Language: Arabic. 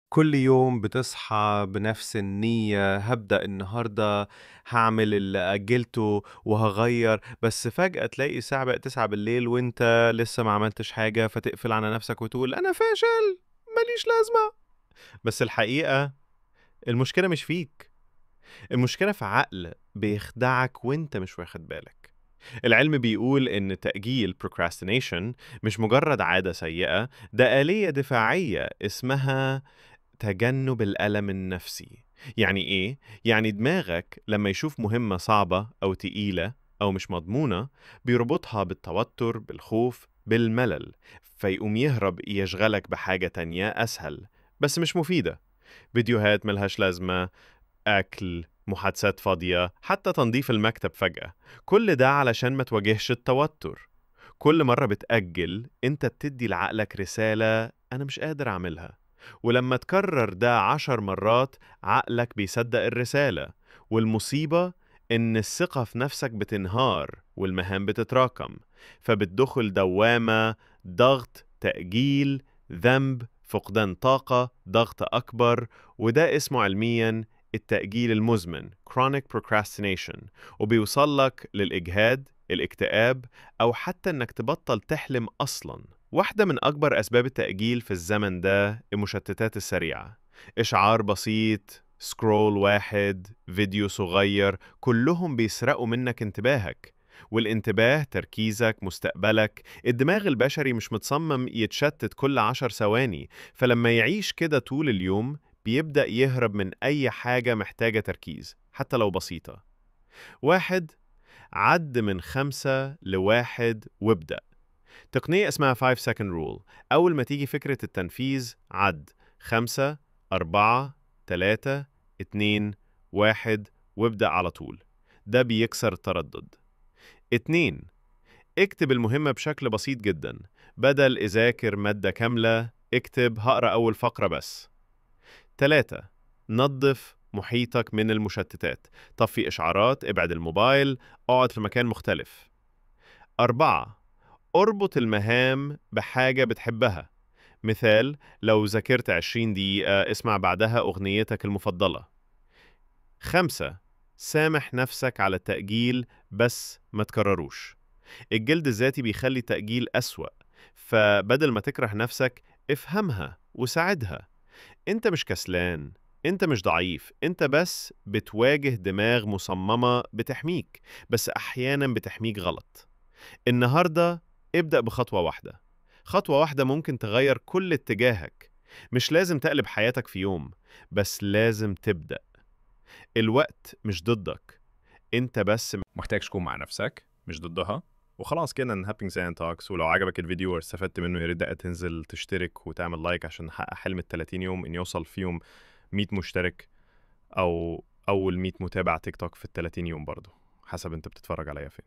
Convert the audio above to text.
كل يوم بتصحى بنفس النية هابدأ النهاردة هاعمل اللي أجلته وهاغيّر، بس فجأة تلاقي الساعة بقت 21:00 وأنت لسه ما عملتش حاجة، فتقفل على نفسك وتقول أنا فاشل، ما ليش لازمة. بس الحقيقة المشكلة مش فيك، المشكلة في عقل بيخدعك وأنت مش واخد بالك. العلم بيقول إن تأجيل procrastination مش مجرد عادة سيئة، ده آلية دفاعية اسمها تجنب الألم النفسي. يعني إيه؟ يعني دماغك لما يشوف مهمة صعبة أو تقيلة أو مش مضمونة بيربطها بالتوتر، بالخوف، بالملل، فيقوم يهرب يشغلك بحاجة تانية أسهل بس مش مفيدة. فيديوهات ملهاش لازمة، أكل، محادثات فاضية، حتى تنظيف المكتب فجأة، كل ده علشان ما تواجهش التوتر. كل مرة بتأجل أنت بتدي لعقلك رسالة أنا مش قادر أعملها، ولما تكرر ده 10 مرات عقلك بيصدق الرسالة. والمصيبة إن الثقة في نفسك بتنهار والمهام بتتراكم، فبتدخل دوامة، ضغط، تأجيل، ذنب، فقدان طاقة، ضغط أكبر. وده اسمه علمياً التأجيل المزمن chronic procrastination، وبيوصل لك للإجهاد، الاكتئاب، أو حتى إنك تبطل تحلم أصلاً. واحدة من أكبر أسباب التأجيل في الزمن ده المشتتات السريعة، إشعار بسيط، سكرول واحد، فيديو صغير، كلهم بيسرقوا منك انتباهك. والانتباه تركيزك، مستقبلك. الدماغ البشري مش متصمم يتشتت كل 10 ثواني، فلما يعيش كده طول اليوم بيبدأ يهرب من أي حاجة محتاجة تركيز حتى لو بسيطة. واحد، عد من 5 ل1 وابدأ. تقنية اسمها 5 second rule. أول ما تيجي فكرة التنفيذ عد 5، 4، 3، 2، 1 وابدأ على طول. ده بيكسر التردد. 2، اكتب المهمة بشكل بسيط جدا، بدل اذاكر مادة كاملة اكتب هقرأ أول فقرة بس. 3، نظف محيطك من المشتتات، طفي إشعارات، ابعد الموبايل، اقعد في مكان مختلف. 4، اربط المهام بحاجة بتحبها، مثال لو ذاكرت 20 دقيقة اسمع بعدها أغنيتك المفضلة. 5، سامح نفسك على التأجيل بس ما تكرروش. الجلد الذاتي بيخلي التأجيل أسوأ، فبدل ما تكره نفسك افهمها وساعدها. انت مش كسلان، انت مش ضعيف، انت بس بتواجه دماغ مصممة بتحميك، بس أحيانا بتحميك غلط. النهاردة ابدأ بخطوة واحدة، خطوة واحدة ممكن تغير كل اتجاهك. مش لازم تقلب حياتك في يوم، بس لازم تبدأ. الوقت مش ضدك، انت بس محتاج تكون مع نفسك مش ضدها. وخلاص كده نهابينج زي توكس. ولو عجبك الفيديو واستفدت منه يا ريت بقى تنزل تشترك وتعمل لايك عشان نحقق حلم ال 30 يوم ان يوصل فيهم 100 مشترك او اول 100 متابع تيك توك في ال 30 يوم برضه، حسب انت بتتفرج عليا فين.